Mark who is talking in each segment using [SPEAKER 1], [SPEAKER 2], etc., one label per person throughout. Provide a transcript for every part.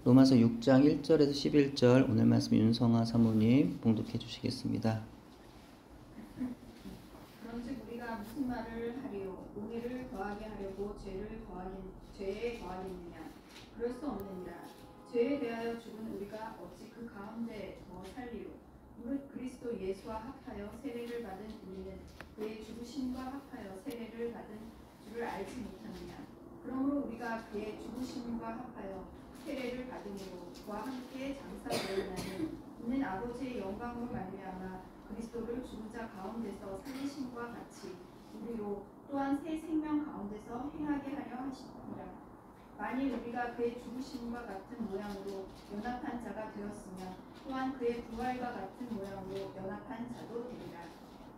[SPEAKER 1] 로마서 6장 1절에서 11절 오늘 말씀 윤성아 사모님 봉독해 주시겠습니다.
[SPEAKER 2] 그런즉 우리가 무슨 말을 하리요? 의를 더하게 하려고 죄에 더하겠느냐? 그럴 수 없느니라. 죄에 대하여 죽은 우리가 어찌 그 가운데 더 살리요? 무릇 그리스도 예수와 합하여 세례를 받은 우리는 그의 죽으심과 합하여 세례를 받은 줄을 알지 못하느냐? 그러므로 우리가 그의 죽으심과 합하여 세례를 받음으로 그와 함께 장사되었나니 이는 아버지의 영광으로 말미암아 그리스도를 죽은 자 가운데서 살리심과 같이 우리로 또한 새 생명 가운데서 행하게 하려 하시니라. 만일 우리가 그의 죽으심과 같은 모양으로 연합한 자가 되었으면 또한 그의 부활과 같은 모양으로 연합한 자도 되리라.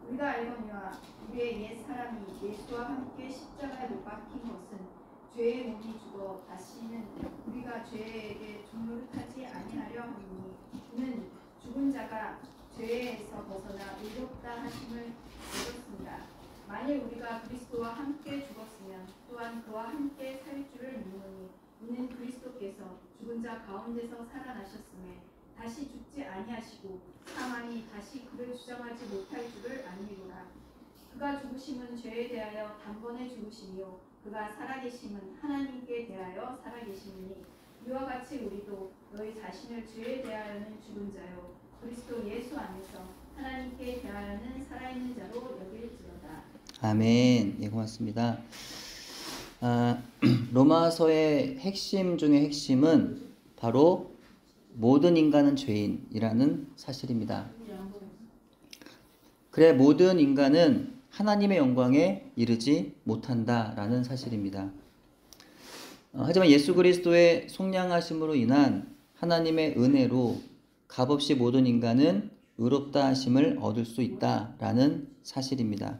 [SPEAKER 2] 우리가 알거니와 우리의 옛 사람이 예수와 함께 십자가에 못 박힌 것은 죄의 몸이 죽어 다시는 우리가 죄에게 종노릇하지 아니하려 하니 이는 죽은 자가 죄에서 벗어나 의롭다 하심을 얻었습니다. 만일 우리가 그리스도와 함께 죽었으면 또한 그와 함께 살 줄을 믿노니 이는 그리스도께서 죽은 자 가운데서 살아나셨음에 다시 죽지 아니하시고 사망이 다시 그를 주장하지 못할 줄을 아니로라. 그가 죽으심은 죄에 대하여 단번에 죽으심이요 그가 살아계심은 하나님께 대하여 살아계심이니 이와 같이 우리도 너희 자신을 죄에 대하여는 죽은 자요 그리스도 예수 안에서 하나님께 대하여는 살아있는 자로 여길지어다.
[SPEAKER 1] 아멘. 예, 고맙습니다. 로마서의 핵심 중의 핵심은 바로 모든 인간은 죄인이라는 사실입니다. 그래 모든 인간은 하나님의 영광에 이르지 못한다라는 사실입니다. 하지만 예수 그리스도의 속량하심으로 인한 하나님의 은혜로 값없이 모든 인간은 의롭다 하심을 얻을 수 있다라는 사실입니다.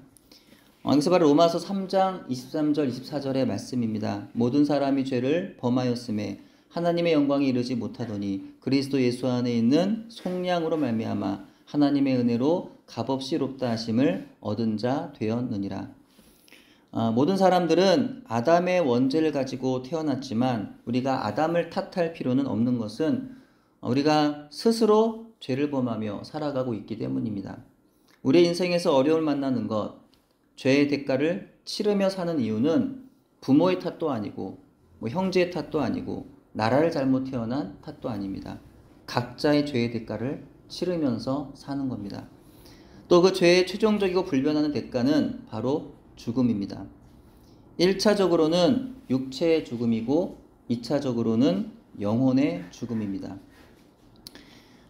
[SPEAKER 1] 여기서 바로 로마서 3장 23절 24절의 말씀입니다. 모든 사람이 죄를 범하였음에 하나님의 영광에 이르지 못하더니 그리스도 예수 안에 있는 속량으로 말미암아 하나님의 은혜로 값없이 의롭다 하심을 얻은 자 되었느니라. 모든 사람들은 아담의 원죄를 가지고 태어났지만 우리가 아담을 탓할 필요는 없는 것은 우리가 스스로 죄를 범하며 살아가고 있기 때문입니다. 우리의 인생에서 어려움을 만나는 것, 죄의 대가를 치르며 사는 이유는 부모의 탓도 아니고 형제의 탓도 아니고 나라를 잘못 태어난 탓도 아닙니다. 각자의 죄의 대가를 치르면서 사는 겁니다. 또 그 죄의 최종적이고 불변하는 대가는 바로 죽음입니다. 1차적으로는 육체의 죽음이고 2차적으로는 영혼의 죽음입니다.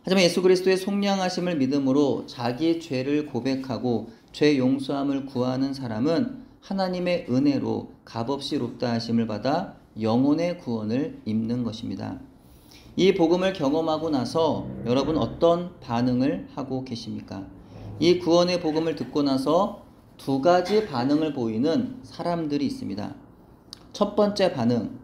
[SPEAKER 1] 하지만 예수 그리스도의 속량하심을 믿음으로 자기 죄를 고백하고 죄 용서함을 구하는 사람은 하나님의 은혜로 값없이 의롭다 하심을 받아 영혼의 구원을 입는 것입니다. 이 복음을 경험하고 나서 여러분 어떤 반응을 하고 계십니까? 이 구원의 복음을 듣고 나서 두 가지 반응을 보이는 사람들이 있습니다. 첫 번째 반응,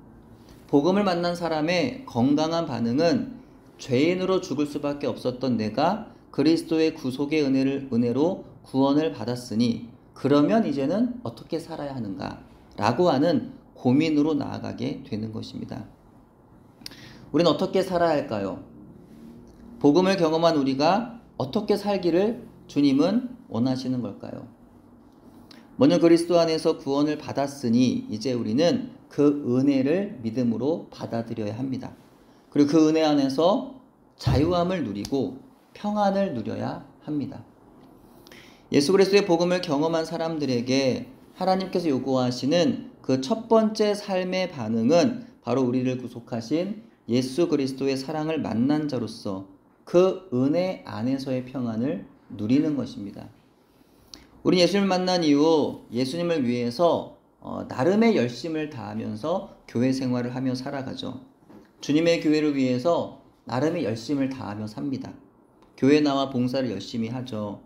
[SPEAKER 1] 복음을 만난 사람의 건강한 반응은 죄인으로 죽을 수밖에 없었던 내가 그리스도의 구속의 은혜로 구원을 받았으니 그러면 이제는 어떻게 살아야 하는가? 라고 하는 고민으로 나아가게 되는 것입니다. 우리는 어떻게 살아야 할까요? 복음을 경험한 우리가 어떻게 살기를 주님은 원하시는 걸까요? 먼저 그리스도 안에서 구원을 받았으니 이제 우리는 그 은혜를 믿음으로 받아들여야 합니다. 그리고 그 은혜 안에서 자유함을 누리고 평안을 누려야 합니다. 예수 그리스도의 복음을 경험한 사람들에게 하나님께서 요구하시는 그 첫 번째 삶의 반응은 바로 우리를 구속하신 예수 그리스도의 사랑을 만난 자로서 그 은혜 안에서의 평안을 누리는 것입니다. 우리 예수님을 만난 이후 예수님을 위해서 나름의 열심을 다하면서 교회 생활을 하며 살아가죠. 주님의 교회를 위해서 나름의 열심을 다하며 삽니다. 교회 나와 봉사를 열심히 하죠.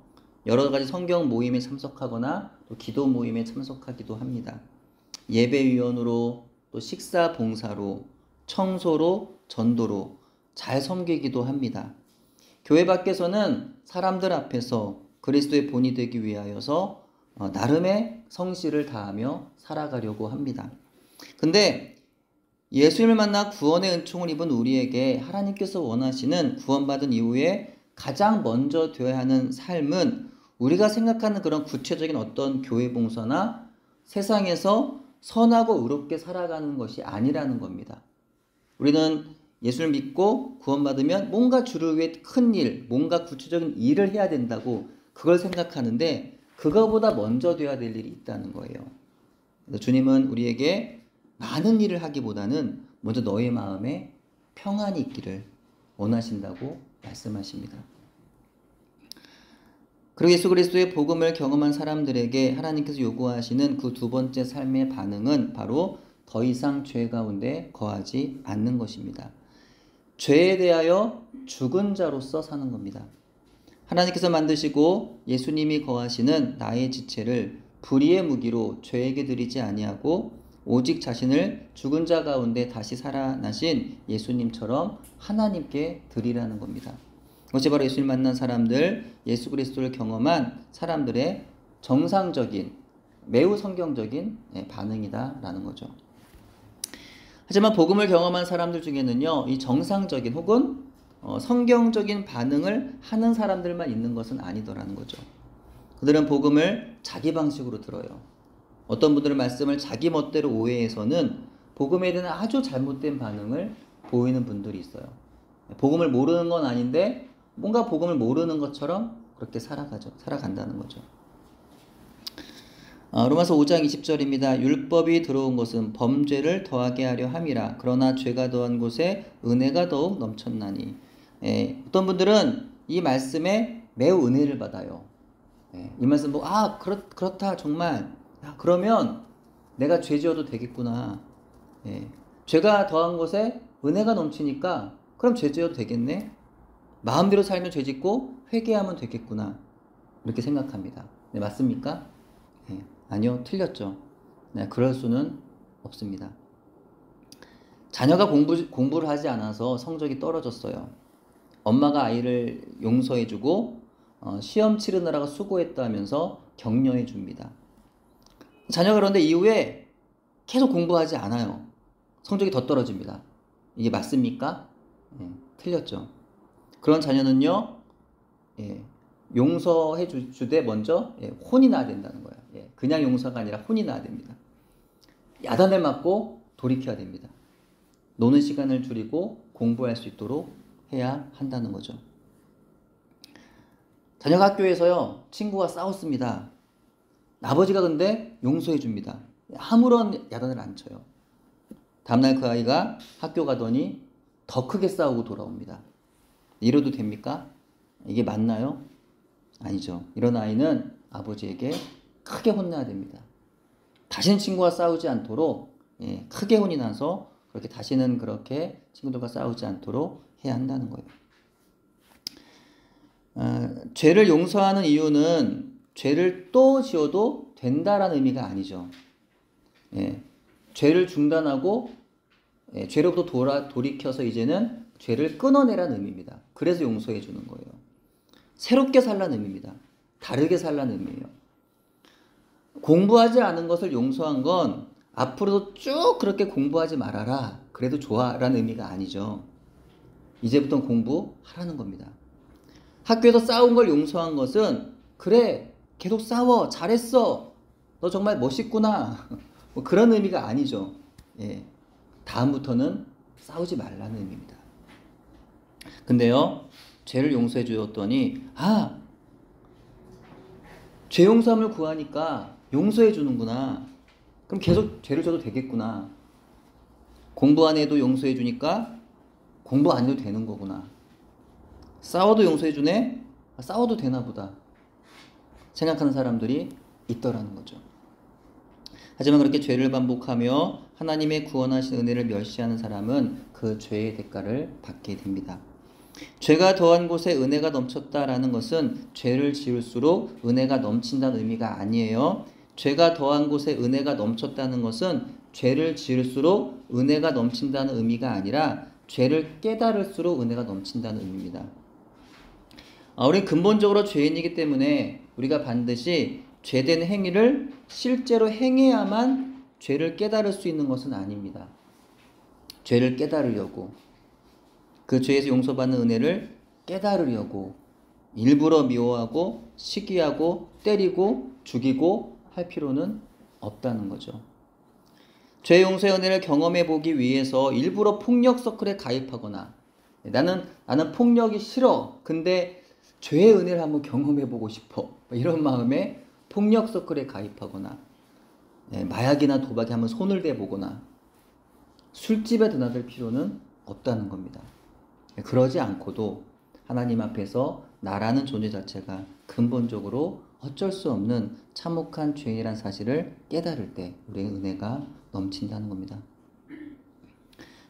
[SPEAKER 1] 여러 가지 성경 모임에 참석하거나 또 기도 모임에 참석하기도 합니다. 예배위원으로 또 식사 봉사로 청소로 전도로 잘 섬기기도 합니다. 교회 밖에서는 사람들 앞에서 그리스도의 본이 되기 위하여서 나름의 성실을 다하며 살아가려고 합니다. 근데 예수님을 만나 구원의 은총을 입은 우리에게 하나님께서 원하시는 구원받은 이후에 가장 먼저 되어야 하는 삶은 우리가 생각하는 그런 구체적인 어떤 교회 봉사나 세상에서 선하고 의롭게 살아가는 것이 아니라는 겁니다. 우리는 예수를 믿고 구원받으면 뭔가 주를 위해 큰 일, 뭔가 구체적인 일을 해야 된다고 그걸 생각하는데 그거보다 먼저 돼야 될 일이 있다는 거예요. 그래서 주님은 우리에게 많은 일을 하기보다는 먼저 너의 마음에 평안이 있기를 원하신다고 말씀하십니다. 그리고 예수 그리스도의 복음을 경험한 사람들에게 하나님께서 요구하시는 그 두 번째 삶의 반응은 바로 더 이상 죄 가운데 거하지 않는 것입니다. 죄에 대하여 죽은 자로서 사는 겁니다. 하나님께서 만드시고 예수님이 거하시는 나의 지체를 불의의 무기로 죄에게 드리지 아니하고 오직 자신을 죽은 자 가운데 다시 살아나신 예수님처럼 하나님께 드리라는 겁니다. 그것이 바로 예수님 만난 사람들, 예수 그리스도를 경험한 사람들의 정상적인, 매우 성경적인 반응이다라는 거죠. 하지만 복음을 경험한 사람들 중에는요, 이 정상적인 혹은 성경적인 반응을 하는 사람들만 있는 것은 아니더라는 거죠. 그들은 복음을 자기 방식으로 들어요. 어떤 분들은 말씀을 자기 멋대로 오해해서는 복음에 대한 아주 잘못된 반응을 보이는 분들이 있어요. 복음을 모르는 건 아닌데 뭔가 복음을 모르는 것처럼 그렇게 살아간다는 거죠. 로마서 5장 20절입니다. 율법이 들어온 것은 범죄를 더하게 하려 함이라. 그러나 죄가 더한 곳에 은혜가 더욱 넘쳤나니. 어떤 분들은 이 말씀에 매우 은혜를 받아요. 이 말씀 보고 그렇다 정말. 그러면 내가 죄 지어도 되겠구나. 죄가 더한 곳에 은혜가 넘치니까 그럼 죄 지어도 되겠네. 마음대로 살면 죄 짓고 회개하면 되겠구나. 이렇게 생각합니다. 네, 맞습니까? 아니요, 틀렸죠. 네, 그럴 수는 없습니다. 자녀가 공부를 하지 않아서 성적이 떨어졌어요. 엄마가 아이를 용서해주고 시험 치르느라고 수고했다면서 격려해 줍니다. 자녀가 그런데 이후에 계속 공부하지 않아요. 성적이 더 떨어집니다. 이게 맞습니까? 틀렸죠. 그런 자녀는요, 용서해 주되 먼저 혼이 나야 된다는 거예요. 그냥 용서가 아니라 혼이 나야 됩니다. 야단을 맞고 돌이켜야 됩니다. 노는 시간을 줄이고 공부할 수 있도록 해야 한다는 거죠. 자녀가 학교에서요, 친구가 싸웠습니다. 아버지가 근데 용서해 줍니다. 아무런 야단을 안 쳐요. 다음날 그 아이가 학교 가더니 더 크게 싸우고 돌아옵니다. 이래도 됩니까? 이게 맞나요? 아니죠. 이런 아이는 아버지에게 크게 혼내야 됩니다. 다시는 친구와 싸우지 않도록 크게 혼이 나서 그렇게 다시는 그렇게 친구들과 싸우지 않도록 해야 한다는 거예요. 죄를 용서하는 이유는 죄를 또 지어도 된다라는 의미가 아니죠. 죄를 중단하고 죄로부터 돌이켜서 이제는 죄를 끊어내라는 의미입니다. 그래서 용서해 주는 거예요. 새롭게 살라는 의미입니다. 다르게 살라는 의미예요. 공부하지 않은 것을 용서한 건 앞으로도 쭉 그렇게 공부하지 말아라. 그래도 좋아라는 의미가 아니죠. 이제부터 공부하라는 겁니다. 학교에서 싸운 걸 용서한 것은 그래, 계속 싸워, 잘했어, 너 정말 멋있구나, 뭐 그런 의미가 아니죠. 다음부터는 싸우지 말라는 의미입니다. 근데요, 죄를 용서해 주었더니 죄 용서함을 구하니까 용서해 주는구나. 그럼 계속 죄를 져도 되겠구나. 공부 안 해도 용서해 주니까 공부 안 해도 되는 거구나. 싸워도 용서해 주네? 싸워도 되나 보다. 생각하는 사람들이 있더라는 거죠. 하지만 그렇게 죄를 반복하며 하나님의 구원하신 은혜를 멸시하는 사람은 그 죄의 대가를 받게 됩니다. 죄가 더한 곳에 은혜가 넘쳤다라는 것은 죄를 지을수록 은혜가 넘친다는 의미가 아니에요. 죄가 더한 곳에 은혜가 넘쳤다는 것은 죄를 지을수록 은혜가 넘친다는 의미가 아니라 죄를 깨달을수록 은혜가 넘친다는 의미입니다. 우리는 근본적으로 죄인이기 때문에 우리가 반드시 죄된 행위를 실제로 행해야만 죄를 깨달을 수 있는 것은 아닙니다. 죄를 깨달으려고, 그 죄에서 용서받는 은혜를 깨달으려고 일부러 미워하고 시기하고 때리고 죽이고 할 필요는 없다는 거죠. 죄 용서의 은혜를 경험해 보기 위해서 일부러 폭력 서클에 가입하거나, 나는 폭력이 싫어, 근데 죄의 은혜를 한번 경험해 보고 싶어, 이런 마음에 폭력 서클에 가입하거나, 마약이나 도박에 한번 손을 대보거나 술집에 드나들 필요는 없다는 겁니다. 그러지 않고도 하나님 앞에서 나라는 존재 자체가 근본적으로 어쩔 수 없는 참혹한 죄이란 사실을 깨달을 때 우리의 은혜가 넘친다는 겁니다.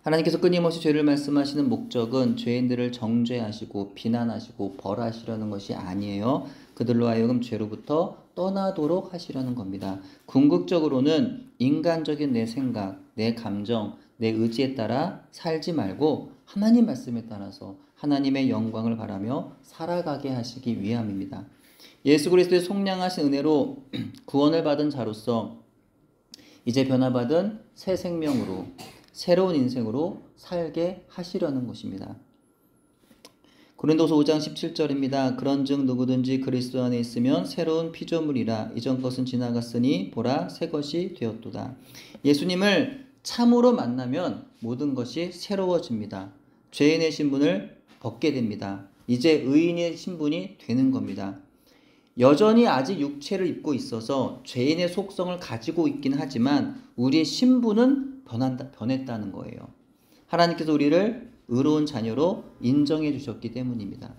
[SPEAKER 1] 하나님께서 끊임없이 죄를 말씀하시는 목적은 죄인들을 정죄하시고 비난하시고 벌하시려는 것이 아니에요. 그들로 하여금 죄로부터 떠나도록 하시려는 겁니다. 궁극적으로는 인간적인 내 생각, 내 감정, 내 의지에 따라 살지 말고 하나님 말씀에 따라서 하나님의 영광을 바라며 살아가게 하시기 위함입니다. 예수 그리스도의 속량하신 은혜로 구원을 받은 자로서 이제 변화받은 새 생명으로, 새로운 인생으로 살게 하시려는 것입니다. 고린도서 5장 17절입니다. 그런즉 누구든지 그리스도 안에 있으면 새로운 피조물이라. 이전 것은 지나갔으니 보라 새 것이 되었도다. 예수님을 참으로 만나면 모든 것이 새로워집니다. 죄인의 신분을 벗게 됩니다. 이제 의인의 신분이 되는 겁니다. 여전히 아직 육체를 입고 있어서 죄인의 속성을 가지고 있긴 하지만 우리의 신분은 변했다는 거예요. 하나님께서 우리를 의로운 자녀로 인정해 주셨기 때문입니다.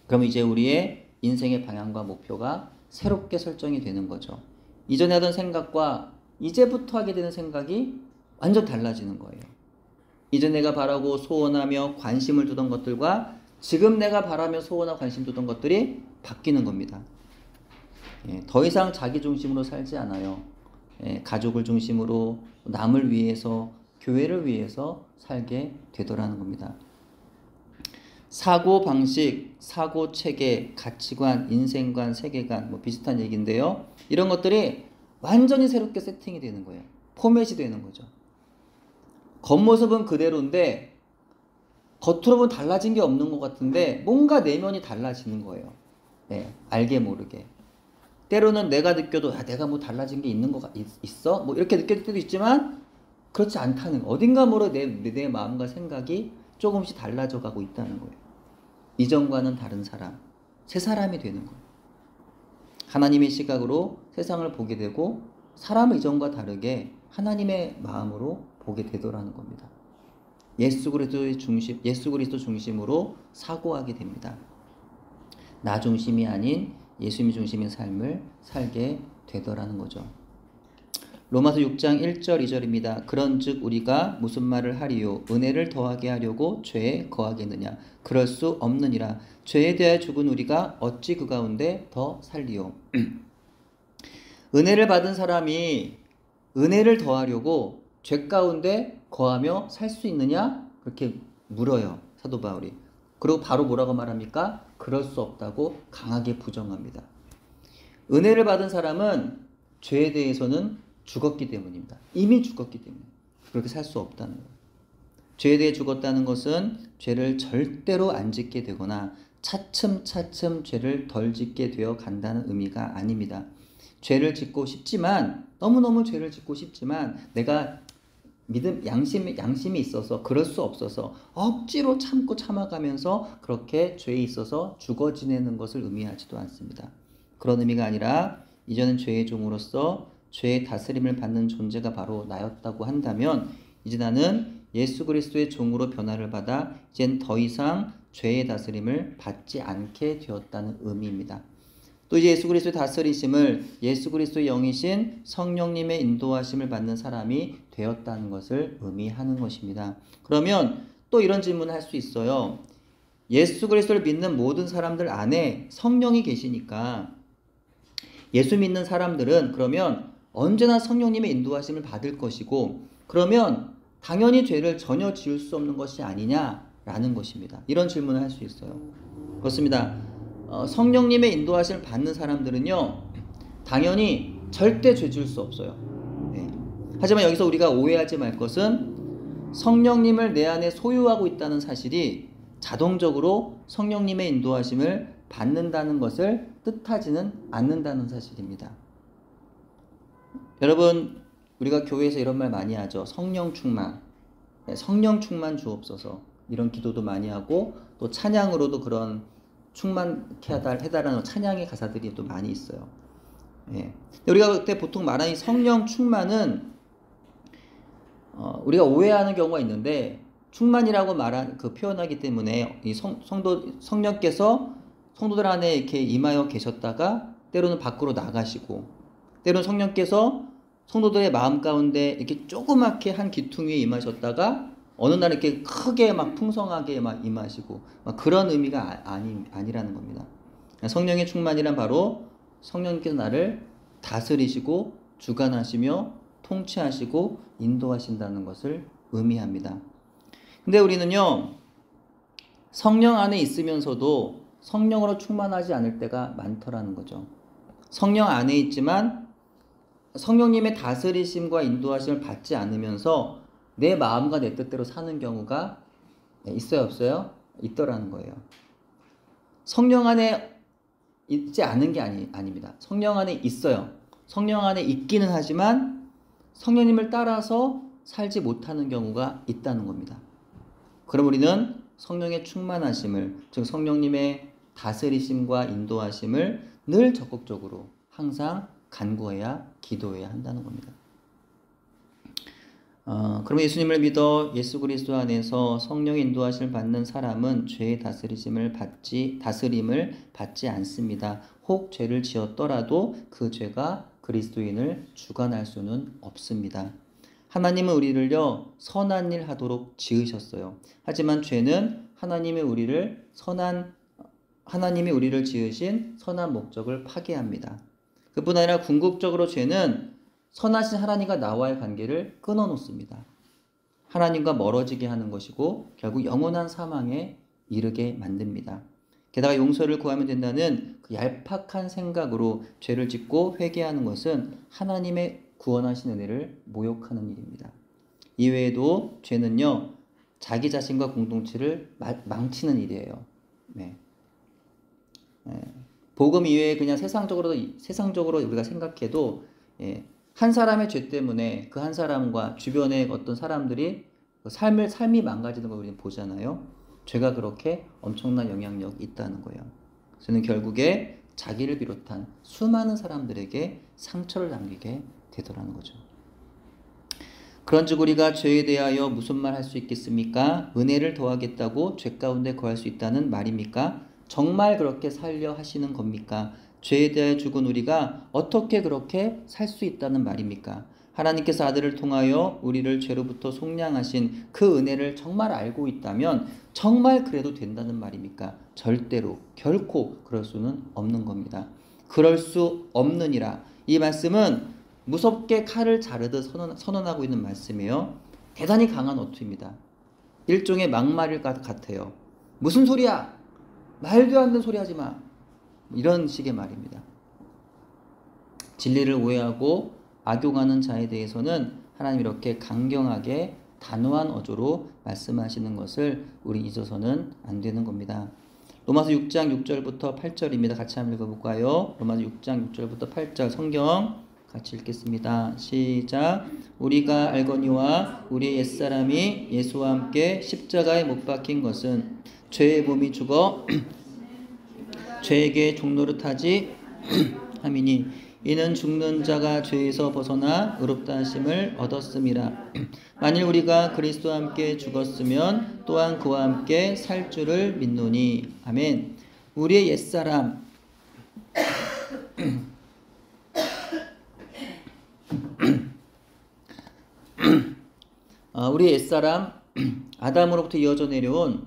[SPEAKER 1] 그럼 이제 우리의 인생의 방향과 목표가 새롭게 설정이 되는 거죠. 이전에 하던 생각과 이제부터 하게 되는 생각이 완전 달라지는 거예요. 이전 내가 바라고 소원하며 관심을 두던 것들과 지금 내가 바라며 소원하고 관심 두던 것들이 바뀌는 겁니다. 더 이상 자기 중심으로 살지 않아요. 가족을 중심으로, 남을 위해서, 교회를 위해서 살게 되더라는 겁니다. 사고 방식, 사고 체계, 가치관, 인생관, 세계관, 비슷한 얘기인데요. 이런 것들이 완전히 새롭게 세팅이 되는 거예요. 포맷이 되는 거죠. 겉모습은 그대로인데 겉으로 보면 달라진 게 없는 것 같은데 뭔가 내면이 달라지는 거예요. 알게 모르게. 때로는 내가 느껴도 내가 뭐 달라진 게 있는 거 있어? 뭐 이렇게 느낄 때도 있지만 그렇지 않다는, 어딘가 모르 내 마음과 생각이 조금씩 달라져 가고 있다는 거예요. 이전과는 다른 사람, 새 사람이 되는 거예요. 하나님의 시각으로 세상을 보게 되고 사람을 이전과 다르게 하나님의 마음으로 보게 되더라는 겁니다. 예수 그리스도 중심으로 사고하게 됩니다. 나 중심이 아닌 예수님 중심의 삶을 살게 되더라는 거죠. 로마서 6장 1절 2절입니다. 그런즉 우리가 무슨 말을 하리요? 은혜를 더하게 하려고 죄에 거하겠느냐? 그럴 수 없느니라. 죄에 대하여 죽은 우리가 어찌 그 가운데 더 살리요? 은혜를 받은 사람이 은혜를 더하려고 죄 가운데 거하며 살 수 있느냐? 그렇게 물어요, 사도 바울이. 그리고 바로 뭐라고 말합니까? 그럴 수 없다고 강하게 부정합니다. 은혜를 받은 사람은 죄에 대해서는 죽었기 때문입니다. 이미 죽었기 때문에 그렇게 살 수 없다는 거예요. 죄에 대해 죽었다는 것은 죄를 절대로 안 짓게 되거나 차츰차츰 죄를 덜 짓게 되어 간다는 의미가 아닙니다. 죄를 짓고 싶지만, 너무너무 죄를 짓고 싶지만 내가 양심이 있어서 그럴 수 없어서 억지로 참고 참아가면서 그렇게 죄에 있어서 죽어 지내는 것을 의미하지도 않습니다. 그런 의미가 아니라 이제는 죄의 종으로서 죄의 다스림을 받는 존재가 바로 나였다고 한다면 이제 나는 예수 그리스도의 종으로 변화를 받아 이젠 더 이상 죄의 다스림을 받지 않게 되었다는 의미입니다. 또 이제 예수 그리스도의 다스리심을 예수 그리스도의 영이신 성령님의 인도하심을 받는 사람이 되었다는 것을 의미하는 것입니다. 그러면 또 이런 질문을 할 수 있어요. 예수 그리스도를 믿는 모든 사람들 안에 성령이 계시니까 예수 믿는 사람들은 그러면 언제나 성령님의 인도하심을 받을 것이고, 그러면 당연히 죄를 전혀 지을 수 없는 것이 아니냐라는 것입니다. 이런 질문을 할 수 있어요. 그렇습니다. 성령님의 인도하심을 받는 사람들은요, 당연히 절대 죄 지을 수 없어요. 하지만 여기서 우리가 오해하지 말 것은 성령님을 내 안에 소유하고 있다는 사실이 자동적으로 성령님의 인도하심을 받는다는 것을 뜻하지는 않는다는 사실입니다. 여러분, 우리가 교회에서 이런 말 많이 하죠. 성령 충만. 성령 충만 주옵소서. 이런 기도도 많이 하고 또 찬양으로도 그런 충만케 해달라는 찬양의 가사들이 또 많이 있어요. 예. 우리가 그때 보통 말하는 성령 충만은 우리가 오해하는 경우가 있는데 충만이라고 말한 그 표현하기 때문에 이 성령께서 성도들 안에 이렇게 임하여 계셨다가 때로는 밖으로 나가시고 때로는 성령께서 성도들의 마음 가운데 이렇게 조그맣게 한 기퉁 위에 임하셨다가 어느 날 이렇게 크게 막 풍성하게 막 임하시고 막 그런 의미가 아니라는 겁니다. 성령의 충만이란 바로 성령께서 나를 다스리시고 주관하시며 통치하시고 인도하신다는 것을 의미합니다. 근데 우리는요, 성령 안에 있으면서도 성령으로 충만하지 않을 때가 많더라는 거죠. 성령 안에 있지만 성령님의 다스리심과 인도하심을 받지 않으면서 내 마음과 내 뜻대로 사는 경우가 있어요, 없어요? 있더라는 거예요. 성령 안에 있지 않은 게 아닙니다. 성령 안에 있어요. 성령 안에 있기는 하지만 성령님을 따라서 살지 못하는 경우가 있다는 겁니다. 그럼 우리는 성령의 충만하심을, 즉 성령님의 다스리심과 인도하심을 늘 적극적으로 항상 간구해야 기도해야 한다는 겁니다. 그럼 예수님을 믿어 예수 그리스도 안에서 성령의 인도하심을 받는 사람은 죄의 다스림을 받지 않습니다. 혹 죄를 지었더라도 그 죄가 그리스도인을 주관할 수는 없습니다. 하나님은 우리를요 선한 일 하도록 지으셨어요. 하지만 죄는 하나님이 우리를 지으신 선한 목적을 파괴합니다. 그뿐 아니라 궁극적으로 죄는 선하신 하나님과 나와의 관계를 끊어놓습니다. 하나님과 멀어지게 하는 것이고 결국 영원한 사망에 이르게 만듭니다. 게다가 용서를 구하면 된다는 그 얄팍한 생각으로 죄를 짓고 회개하는 것은 하나님의 구원하신 은혜를 모욕하는 일입니다. 이외에도 죄는요 자기 자신과 공동체를 망치는 일이에요. 네. 복음 이외에 그냥 세상적으로 우리가 생각해도 한 사람의 죄 때문에 그 한 사람과 주변의 어떤 사람들이 삶이 망가지는 걸 우리는 보잖아요. 죄가 그렇게 엄청난 영향력이 있다는 거예요. 그래서 결국에 자기를 비롯한 수많은 사람들에게 상처를 남기게 되더라는 거죠. 그런즉 우리가 죄에 대하여 무슨 말 할 수 있겠습니까? 은혜를 더하겠다고 죄 가운데 거할 수 있다는 말입니까? 정말 그렇게 살려 하시는 겁니까? 죄에 대하여 죽은 우리가 어떻게 그렇게 살 수 있다는 말입니까? 하나님께서 아들을 통하여 우리를 죄로부터 속량하신 그 은혜를 정말 알고 있다면 정말 그래도 된다는 말입니까? 절대로 결코 그럴 수는 없는 겁니다. 그럴 수 없느니라. 이 말씀은 무섭게 칼을 자르듯 선언하고 있는 말씀이에요. 대단히 강한 어투입니다. 일종의 막말일 것 같아요. 무슨 소리야? 말도 안 되는 소리 하지 마. 이런 식의 말입니다. 진리를 오해하고 악용하는 자에 대해서는 하나님 이렇게 강경하게 단호한 어조로 말씀하시는 것을 우리 잊어서는 안 되는 겁니다. 로마서 6장 6절부터 8절입니다. 같이 한번 읽어볼까요? 로마서 6장 6절부터 8절 성경 같이 읽겠습니다. 시작. 우리가 알거니와 우리의 옛사람이 예수와 함께 십자가에 못 박힌 것은 죄의 몸이 죽어 죄에게 종노릇하지 함이니 이는 죽는 자가 죄에서 벗어나 의롭다 하심을 얻었음이라. 만일 우리가 그리스도와 함께 죽었으면 또한 그와 함께 살 줄을 믿노니. 아멘. 우리의 옛사람 우리의 옛사람 아담으로부터 이어져 내려온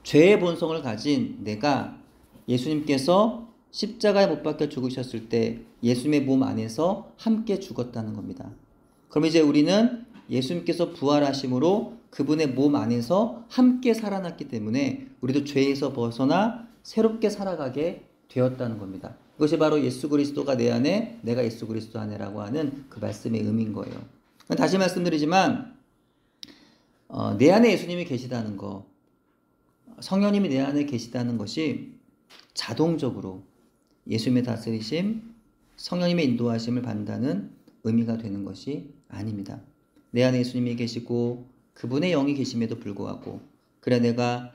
[SPEAKER 1] 죄의 본성을 가진 내가 예수님께서 십자가에 못 박혀 죽으셨을 때 예수님의 몸 안에서 함께 죽었다는 겁니다. 그럼 이제 우리는 예수님께서 부활하심으로 그분의 몸 안에서 함께 살아났기 때문에 우리도 죄에서 벗어나 새롭게 살아가게 되었다는 겁니다. 이것이 바로 예수 그리스도가 내 안에 내가 예수 그리스도 안에라고 하는 그 말씀의 의미인 거예요. 다시 말씀드리지만 내 안에 예수님이 계시다는 거, 성령님이 내 안에 계시다는 것이 자동적으로 예수님의 다스리심, 성령님의 인도하심을 받는다는 의미가 되는 것이 아닙니다. 내 안에 예수님이 계시고 그분의 영이 계심에도 불구하고, 그래 내가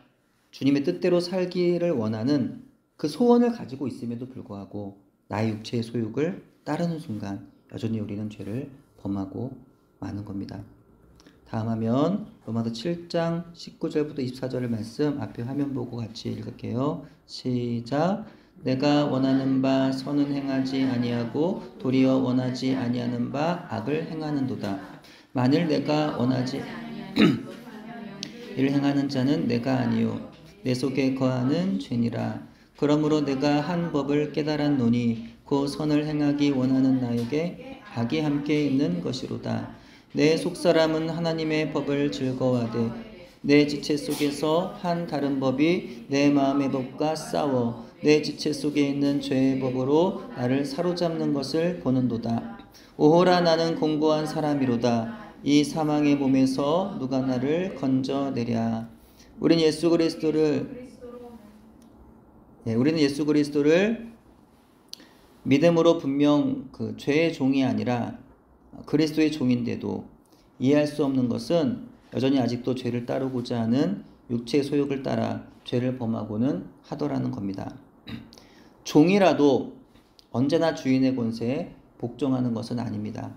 [SPEAKER 1] 주님의 뜻대로 살기를 원하는 그 소원을 가지고 있음에도 불구하고 나의 육체의 소욕을 따르는 순간 여전히 우리는 죄를 범하고 마는 겁니다. 다음 화면 로마서 7장 19절부터 24절의 말씀 앞에 화면 보고 같이 읽을게요. 시작. 내가 원하는 바 선은 행하지 아니하고 도리어 원하지 아니하는 바 악을 행하는도다. 만일 내가 원하지 이를 행하는 자는 내가 아니요 내 속에 거하는 죄니라. 그러므로 내가 한 법을 깨달았노니 그 선을 행하기 원하는 나에게 악이 함께 있는 것이로다. 내 속사람은 하나님의 법을 즐거워하되 내 지체 속에서 한 다른 법이 내 마음의 법과 싸워 내 지체 속에 있는 죄의 법으로 나를 사로잡는 것을 보는도다. 오호라 나는 공고한 사람이로다. 이 사망의 몸에서 누가 나를 건져내랴. 우리는 예수 그리스도를 믿음으로 분명 그 죄의 종이 아니라 그리스도의 종인데도 이해할 수 없는 것은 여전히 아직도 죄를 따르고자 하는 육체의 소욕을 따라 죄를 범하고는 하더라는 겁니다. 종이라도 언제나 주인의 권세에 복종하는 것은 아닙니다.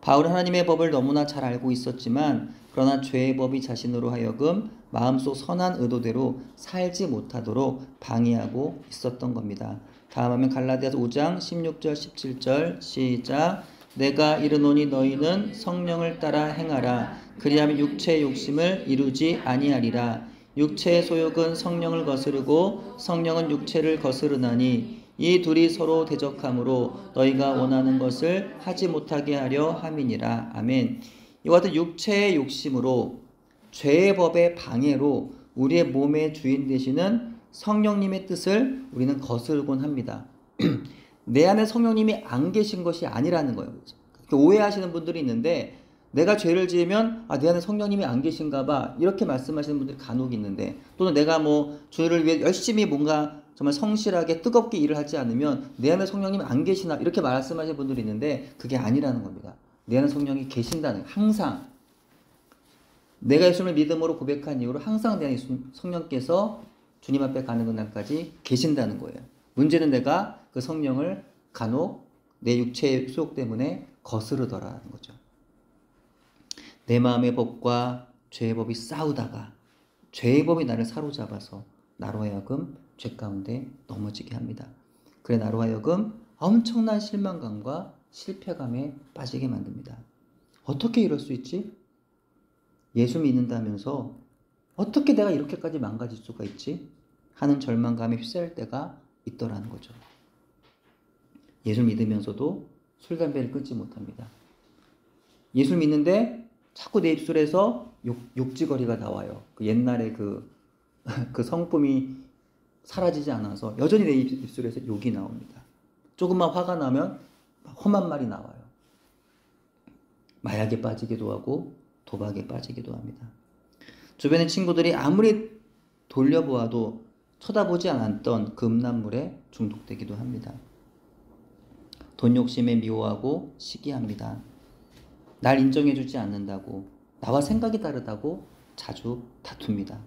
[SPEAKER 1] 바울은 하나님의 법을 너무나 잘 알고 있었지만 그러나 죄의 법이 자신으로 하여금 마음속 선한 의도대로 살지 못하도록 방해하고 있었던 겁니다. 다음 하면 갈라디아서 5장 16절 17절 시작. 내가 이르노니 너희는 성령을 따라 행하라. 그리하면 육체의 욕심을 이루지 아니하리라. 육체의 소욕은 성령을 거스르고 성령은 육체를 거스르나니 이 둘이 서로 대적하므로 너희가 원하는 것을 하지 못하게 하려 함이니라. 아멘. 이와 같은 육체의 욕심으로 죄의 법의 방해로 우리의 몸의 주인 되시는 성령님의 뜻을 우리는 거스르곤 합니다. 내 안에 성령님이 안 계신 것이 아니라는 거예요. 오해하시는 분들이 있는데 내가 죄를 지으면 내 안에 성령님이 안 계신가 봐 이렇게 말씀하시는 분들이 간혹 있는데, 또는 내가 뭐 주를 위해 열심히 뭔가 정말 성실하게 뜨겁게 일을 하지 않으면 내 안에 성령님이 안 계시나 이렇게 말씀하시는 분들이 있는데 그게 아니라는 겁니다. 내 안에 성령이 계신다는 거예요. 항상 내가 예수님을 믿음으로 고백한 이후로 항상 내 안에 성령께서 주님 앞에 가는 그날까지 계신다는 거예요. 문제는 내가 그 성령을 간혹 내 육체의 소욕 때문에 거스르더라는 거죠. 내 마음의 법과 죄의 법이 싸우다가 죄의 법이 나를 사로잡아서 나로 하여금 죄 가운데 넘어지게 합니다. 그래 나로 하여금 엄청난 실망감과 실패감에 빠지게 만듭니다. 어떻게 이럴 수 있지? 예수 믿는다면서 어떻게 내가 이렇게까지 망가질 수가 있지? 하는 절망감에 휩싸일 때가 있더라는 거죠. 예수 믿으면서도 술, 담배를 끊지 못합니다. 예수 믿는데 자꾸 내 입술에서 욕지거리가 나와요. 그 옛날에 그 성품이 사라지지 않아서 여전히 내 입술에서 욕이 나옵니다. 조금만 화가 나면 험한 말이 나와요. 마약에 빠지기도 하고 도박에 빠지기도 합니다. 주변의 친구들이 아무리 돌려보아도 쳐다보지 않았던 그 음란물에 중독되기도 합니다. 돈 욕심에 미워하고 시기합니다. 날 인정해주지 않는다고, 나와 생각이 다르다고 자주 다툽니다.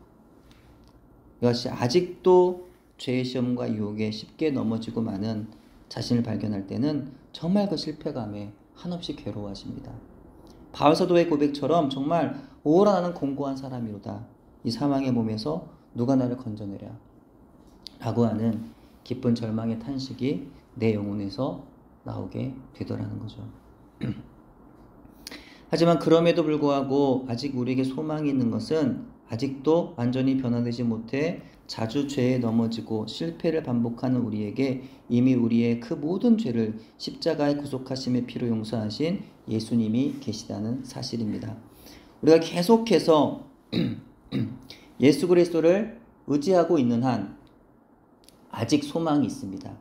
[SPEAKER 1] 이것이 아직도 죄의 시험과 유혹에 쉽게 넘어지고 마는 자신을 발견할 때는 정말 그 실패감에 한없이 괴로워하십니다. 바울 사도의 고백처럼 정말 오라 나는 공고한 사람이로다. 이 사망의 몸에서 누가 나를 건져내랴 라고 하는 깊은 절망의 탄식이 내 영혼에서 나오게 되더라는 거죠. 하지만 그럼에도 불구하고 아직 우리에게 소망이 있는 것은 아직도 완전히 변화되지 못해 자주 죄에 넘어지고 실패를 반복하는 우리에게 이미 우리의 그 모든 죄를 십자가의 구속하심의 피로 용서하신 예수님이 계시다는 사실입니다. 우리가 계속해서 예수 그리스도를 의지하고 있는 한 아직 소망이 있습니다.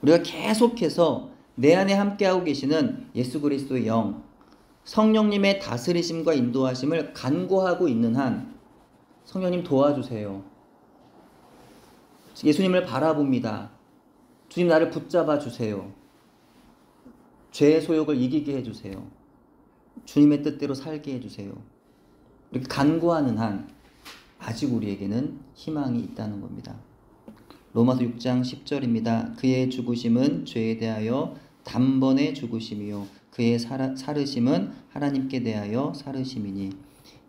[SPEAKER 1] 우리가 계속해서 내 안에 함께하고 계시는 예수 그리스도의 영, 성령님의 다스리심과 인도하심을 간구하고 있는 한 성령님 도와주세요. 예수님을 바라봅니다. 주님 나를 붙잡아 주세요. 죄의 소욕을 이기게 해주세요. 주님의 뜻대로 살게 해주세요. 이렇게 간구하는 한 아직 우리에게는 희망이 있다는 겁니다. 로마서 6장 10절입니다. 그의 죽으심은 죄에 대하여 단번에 죽으심이요 그의 살으심은 하나님께 대하여 살으심이니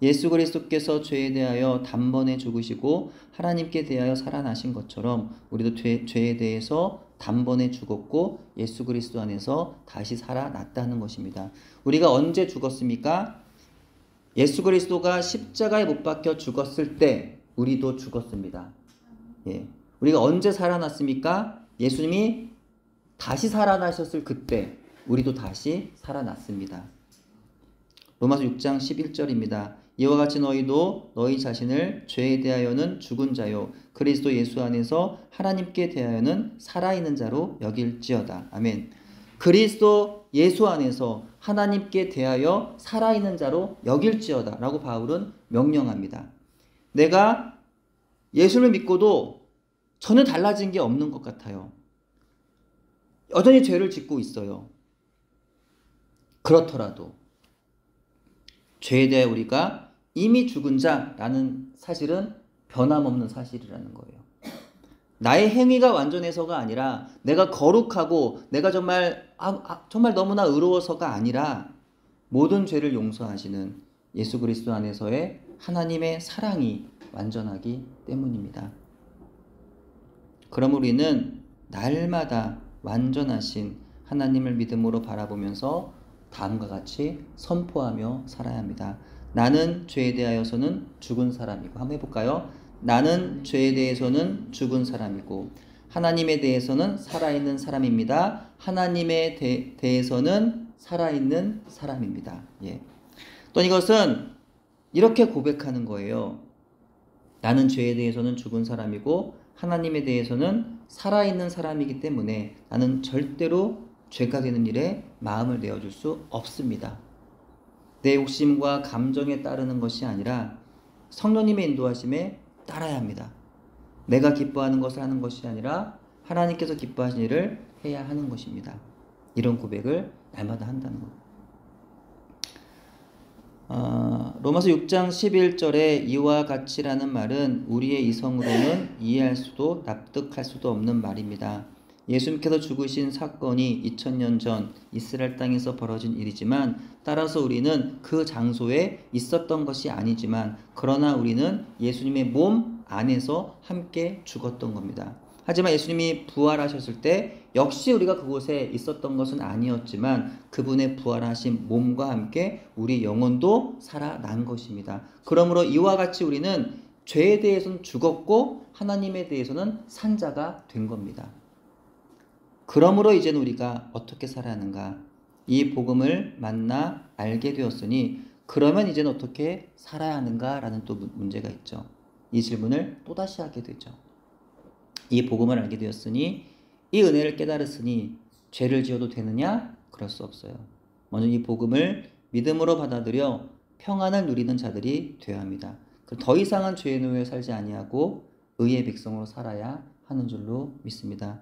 [SPEAKER 1] 예수 그리스도께서 죄에 대하여 단번에 죽으시고 하나님께 대하여 살아나신 것처럼 우리도 죄에 대해서 단번에 죽었고 예수 그리스도 안에서 다시 살아났다는 것입니다. 우리가 언제 죽었습니까? 예수 그리스도가 십자가에 못 박혀 죽었을 때 우리도 죽었습니다. 예. 우리가 언제 살아났습니까? 예수님이 다시 살아나셨을 그때 우리도 다시 살아났습니다. 로마서 6장 11절입니다. 이와 같이 너희도 너희 자신을 죄에 대하여는 죽은 자요 그리스도 예수 안에서 하나님께 대하여는 살아있는 자로 여길지어다. 아멘. 그리스도 예수 안에서 하나님께 대하여 살아있는 자로 여길지어다 라고 바울은 명령합니다. 내가 예수를 믿고도 전혀 달라진 게 없는 것 같아요. 여전히 죄를 짓고 있어요. 그렇더라도 죄에 대해 우리가 이미 죽은 자라는 사실은 변함없는 사실이라는 거예요. 나의 행위가 완전해서가 아니라 내가 거룩하고 내가 정말 너무나 의로워서가 아니라 모든 죄를 용서하시는 예수 그리스도 안에서의 하나님의 사랑이 완전하기 때문입니다. 그럼 우리는 날마다 완전하신 하나님을 믿음으로 바라보면서 다음과 같이 선포하며 살아야 합니다. 나는 죄에 대하여서는 죽은 사람이고 한번 해볼까요? 나는 죄에 대해서는 죽은 사람이고 하나님에 대해서는 살아있는 사람입니다. 하나님에 대해서는 살아있는 사람입니다. 예. 또 이것은 이렇게 고백하는 거예요. 나는 죄에 대해서는 죽은 사람이고 하나님에 대해서는 살아있는 사람이기 때문에 나는 절대로 죄가 되는 일에 마음을 내어줄 수 없습니다. 내 욕심과 감정에 따르는 것이 아니라 성령님의 인도하심에 따라야 합니다. 내가 기뻐하는 것을 하는 것이 아니라 하나님께서 기뻐하신 일을 해야 하는 것입니다. 이런 고백을 날마다 한다는 것. 로마서 6장 11절에 이와 같이라는 말은 우리의 이성으로는 이해할 수도 납득할 수도 없는 말입니다. 예수님께서 죽으신 사건이 2000년 전 이스라엘 땅에서 벌어진 일이지만 따라서 우리는 그 장소에 있었던 것이 아니지만 그러나 우리는 예수님의 몸 안에서 함께 죽었던 겁니다. 하지만 예수님이 부활하셨을 때 역시 우리가 그곳에 있었던 것은 아니었지만 그분의 부활하신 몸과 함께 우리 영혼도 살아난 것입니다. 그러므로 이와 같이 우리는 죄에 대해서는 죽었고 하나님에 대해서는 산 자가 된 겁니다. 그러므로 이제는 우리가 어떻게 살아야 하는가? 이 복음을 만나 알게 되었으니 그러면 이제는 어떻게 살아야 하는가? 라는 또 문제가 있죠. 이 질문을 또다시 하게 되죠. 이 복음을 알게 되었으니 이 은혜를 깨달았으니 죄를 지어도 되느냐? 그럴 수 없어요. 먼저 이 복음을 믿음으로 받아들여 평안을 누리는 자들이 되어야 합니다. 더 이상은 죄의 노예에 살지 아니하고 의의 백성으로 살아야 하는 줄로 믿습니다.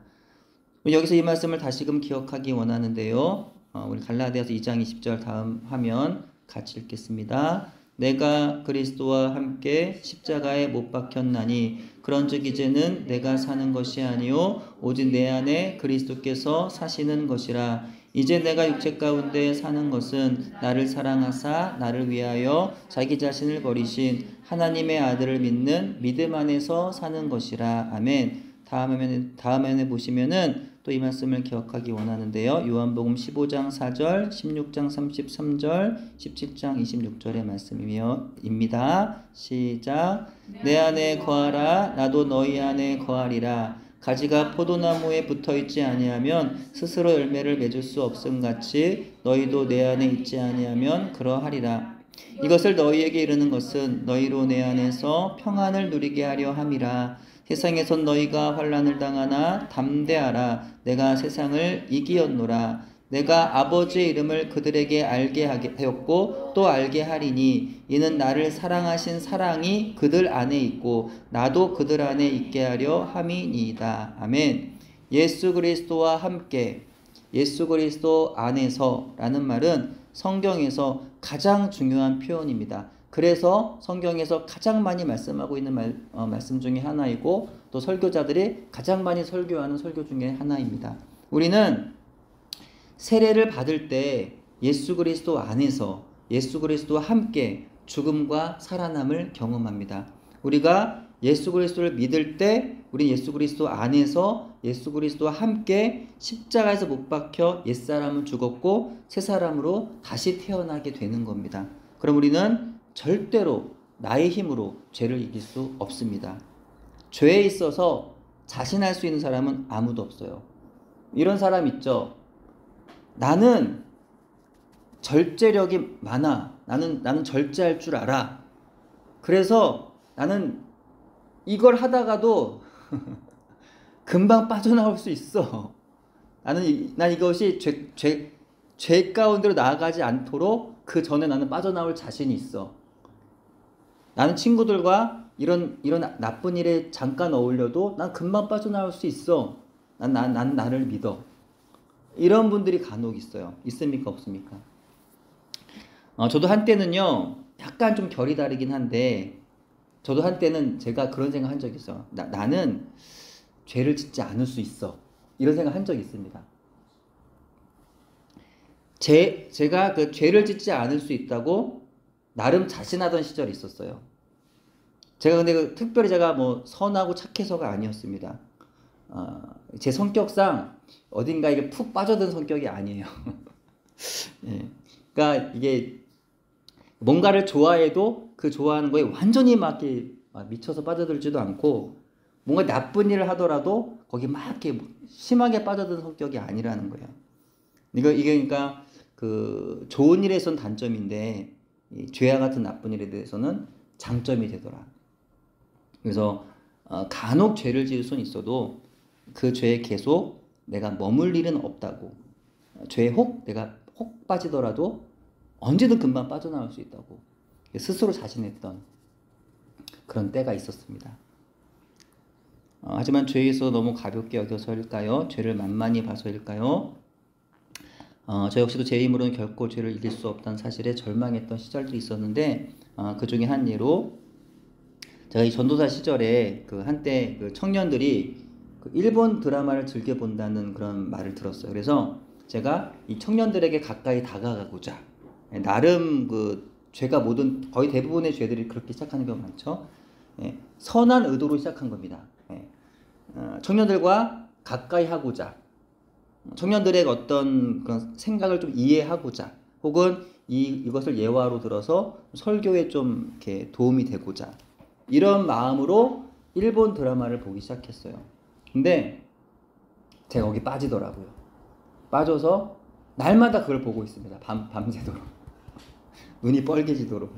[SPEAKER 1] 여기서 이 말씀을 다시금 기억하기 원하는데요. 우리 갈라디아서 2장 20절 다음 화면 같이 읽겠습니다. 내가 그리스도와 함께 십자가에 못 박혔나니 그런즉 이제는 내가 사는 것이 아니요 오직 내 안에 그리스도께서 사시는 것이라. 이제 내가 육체 가운데 사는 것은 나를 사랑하사 나를 위하여 자기 자신을 버리신 하나님의 아들을 믿는 믿음 안에서 사는 것이라. 아멘. 다음 화면에 보시면은 또 이 말씀을 기억하기 원하는데요. 요한복음 15장 4절, 16장 33절, 17장 26절의 말씀입니다. 시작. 내 안에 거하라 나도 너희 안에 거하리라. 가지가 포도나무에 붙어있지 아니하면 스스로 열매를 맺을 수 없음같이 너희도 내 안에 있지 아니하면 그러하리라. 이것을 너희에게 이르는 것은 너희로 내 안에서 평안을 누리게 하려 함이라. 세상에선 너희가 환난을 당하나 담대하라. 내가 세상을 이기었노라. 내가 아버지의 이름을 그들에게 알게 하였고 또 알게 하리니 이는 나를 사랑하신 사랑이 그들 안에 있고 나도 그들 안에 있게 하려 함이니이다. 아멘. 예수 그리스도와 함께, 예수 그리스도 안에서 라는 말은 성경에서 가장 중요한 표현입니다. 그래서 성경에서 가장 많이 말씀하고 있는 말씀 중에 하나이고 또 설교자들이 가장 많이 설교하는 설교 중에 하나입니다. 우리는 세례를 받을 때 예수 그리스도 안에서 예수 그리스도와 함께 죽음과 살아남을 경험합니다. 우리가 예수 그리스도를 믿을 때 우리 예수 그리스도 안에서 예수 그리스도와 함께 십자가에서 못 박혀 옛사람은 죽었고 새 사람으로 다시 태어나게 되는 겁니다. 그럼 우리는 절대로 나의 힘으로 죄를 이길 수 없습니다. 죄에 있어서 자신할 수 있는 사람은 아무도 없어요. 이런 사람 있죠. 나는 절제력이 많아. 나는 절제할 줄 알아. 그래서 나는 이걸 하다가도 금방 빠져나올 수 있어. 난 이것이 죄 가운데로 나아가지 않도록 그 전에 나는 빠져나올 자신이 있어. 나는 친구들과 이런 나쁜 일에 잠깐 어울려도 난 금방 빠져나올 수 있어. 난 나를 믿어. 이런 분들이 간혹 있어요. 있습니까? 없습니까? 저도 한때는요, 약간 좀 결이 다르긴 한데, 저도 한때는 제가 그런 생각 한 적이 있어요. 나는 죄를 짓지 않을 수 있어. 이런 생각 한 적이 있습니다. 제가 그 죄를 짓지 않을 수 있다고 나름 자신하던 시절이 있었어요. 제가 근데 특별히 제가 뭐 선하고 착해서가 아니었습니다. 제 성격상 어딘가 이게 푹 빠져든 성격이 아니에요. 예. 그러니까 이게 뭔가를 좋아해도 그 좋아하는 거에 완전히 막 미쳐서 빠져들지도 않고 뭔가 나쁜 일을 하더라도 거기 막 이렇게 심하게 빠져든 성격이 아니라는 거예요. 이게 그러니까 그 좋은 일에선 단점인데 이 죄와 같은 나쁜 일에 대해서는 장점이 되더라. 그래서 간혹 죄를 지을 수는 있어도 그 죄에 계속 내가 머물 일은 없다고. 죄에 내가 혹 빠지더라도 언제든 금방 빠져나올 수 있다고 스스로 자신했던 그런 때가 있었습니다. 하지만 죄에서 너무 가볍게 여겨서일까요? 죄를 만만히 봐서일까요? 저 역시도 제 힘으로는 결코 죄를 이길 수 없다는 사실에 절망했던 시절도 있었는데 그 중에 한 예로 제가 이 전도사 시절에 그 한때 그 청년들이 그 일본 드라마를 즐겨 본다는 그런 말을 들었어요. 그래서 제가 이 청년들에게 가까이 다가가고자 나름 그 죄가 모든 거의 대부분의 죄들이 그렇게 시작하는 경우가 많죠. 예, 선한 의도로 시작한 겁니다. 예, 청년들과 가까이 하고자 청년들의 어떤 그런 생각을 좀 이해하고자 혹은 이것을 예화로 들어서 설교에 좀 이렇게 도움이 되고자 이런 마음으로 일본 드라마를 보기 시작했어요. 근데 제가 거기 빠지더라고요. 빠져서 날마다 그걸 보고 있습니다. 밤새도록. 눈이 뻘개지도록.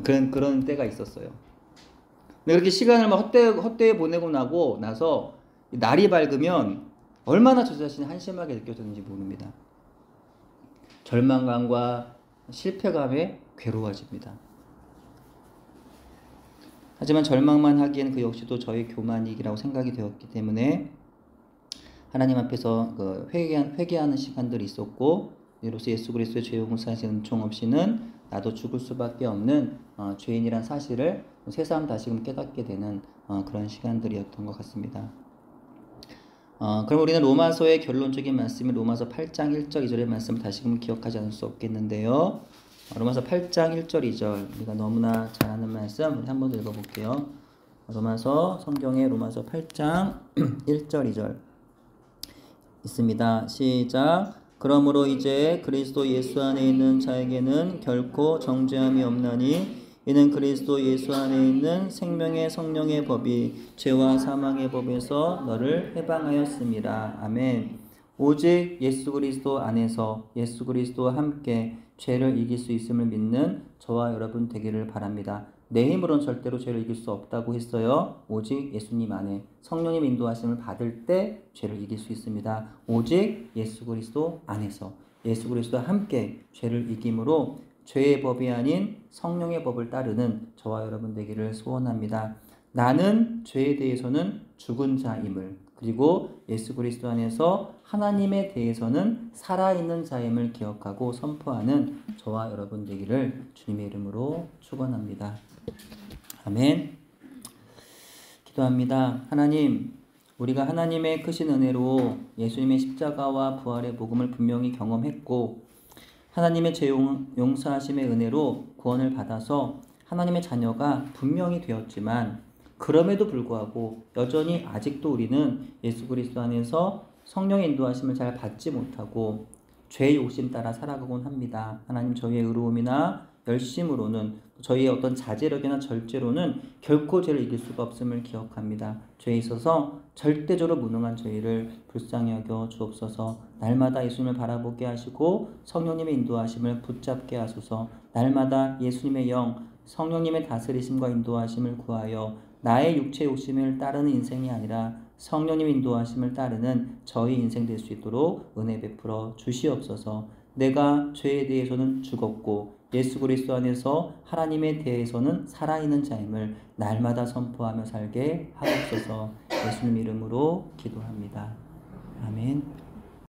[SPEAKER 1] 그런 때가 있었어요. 근데 그렇게 시간을 막 헛되이 보내고 나서 날이 밝으면 얼마나 저 자신이 한심하게 느껴졌는지 모릅니다. 절망감과 실패감에 괴로워집니다. 하지만 절망만 하기엔 그 역시도 저의 교만이라고 생각이 되었기 때문에 하나님 앞에서 그 회개하는 시간들이 있었고 이로써 예수 그리스도의 죄 용서하신 은총 없이는 나도 죽을 수밖에 없는 죄인이란 사실을 새삼 다시금 깨닫게 되는 그런 시간들이었던 것 같습니다. 그럼 우리는 로마서의 결론적인 말씀인 로마서 8장 1절 2절의 말씀을 다시금 기억하지 않을 수 없겠는데요. 로마서 8장 1절 2절 우리가 너무나 잘 아는 말씀 우리 한번 읽어볼게요. 성경의 로마서 8장 1절 2절 있습니다. 시작. 그러므로 이제 그리스도 예수 안에 있는 자에게는 결코 정죄함이 없나니 이는 그리스도 예수 안에 있는 생명의 성령의 법이 죄와 사망의 법에서 너를 해방하였습니다. 아멘. 오직 예수 그리스도 안에서 예수 그리스도와 함께 죄를 이길 수 있음을 믿는 저와 여러분 되기를 바랍니다. 내 힘으로는 절대로 죄를 이길 수 없다고 했어요. 오직 예수님 안에 성령님 인도하심을 받을 때 죄를 이길 수 있습니다. 오직 예수 그리스도 안에서 예수 그리스도와 함께 죄를 이김으로 죄의 법이 아닌 성령의 법을 따르는 저와 여러분 되기를 소원합니다. 나는 죄에 대해서는 죽은 자임을, 그리고 예수 그리스도 안에서 하나님에 대해서는 살아있는 자임을 기억하고 선포하는 저와 여러분 되기를 주님의 이름으로 축원합니다. 아멘. 기도합니다. 하나님, 우리가 하나님의 크신 은혜로 예수님의 십자가와 부활의 복음을 분명히 경험했고 하나님의 죄 용서하심의 은혜로 구원을 받아서 하나님의 자녀가 분명히 되었지만 그럼에도 불구하고 여전히 아직도 우리는 예수 그리스도 안에서 성령의 인도하심을 잘 받지 못하고 죄의 욕심 따라 살아가곤 합니다. 하나님, 저희의 의로움이나 열심으로는, 저희의 어떤 자제력이나 절제로는 결코 죄를 이길 수가 없음을 기억합니다. 죄에 있어서 절대적으로 무능한 저희를 불쌍히 여겨 주옵소서. 날마다 예수님을 바라보게 하시고 성령님의 인도하심을 붙잡게 하소서. 날마다 예수님의 영, 성령님의 다스리심과 인도하심을 구하여 나의 육체의 욕심을 따르는 인생이 아니라 성령님 인도하심을 따르는 저희 인생 될 수 있도록 은혜 베풀어 주시옵소서. 내가 죄에 대해서는 죽었고 예수 그리스도 안에서 하나님에 대해서는 살아있는 자임을 날마다 선포하며 살게 하옵소서. 예수님 이름으로 기도합니다. 아멘.